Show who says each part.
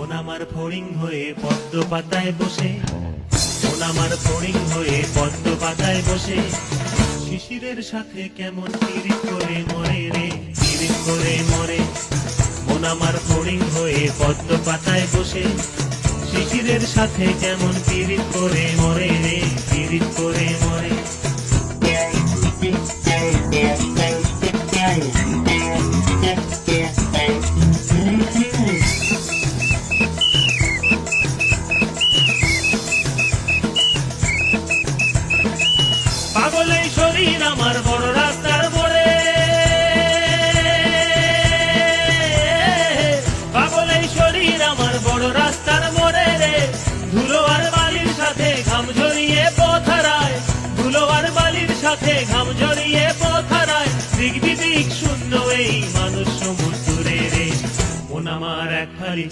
Speaker 1: মন আমার ফড়িং হয়ে পদ্ম পাতায় বসে, মন আমার ফড়িং হয়ে পদ্ম পাতায় বসে, শিশিরের সাথে কেমন পিরিত করে মরে রে, পিরিত করে মরে। মন আমার ফড়িং হয়ে পদ্ম পাতায় বসে, শিশিরের সাথে কেমন পিরিত করে মরে রে, পিরিত করে মরে। পাগল এই শরীর আমার বড় রাস্তার মোড়ে, পাগল এই শরীর আমার বড় রাস্তার মোড়ে রে। ধুলো আর বালির সাথে ঘাম ঝরিয়ে পথ হারায়, ধুলো আর বালির সাথে ঘাম ঝরিয়ে পথ হারায়। দিক বিদিক শূন্য এই মানুষ সমুদ্রে রে। মন আমার এক ফালি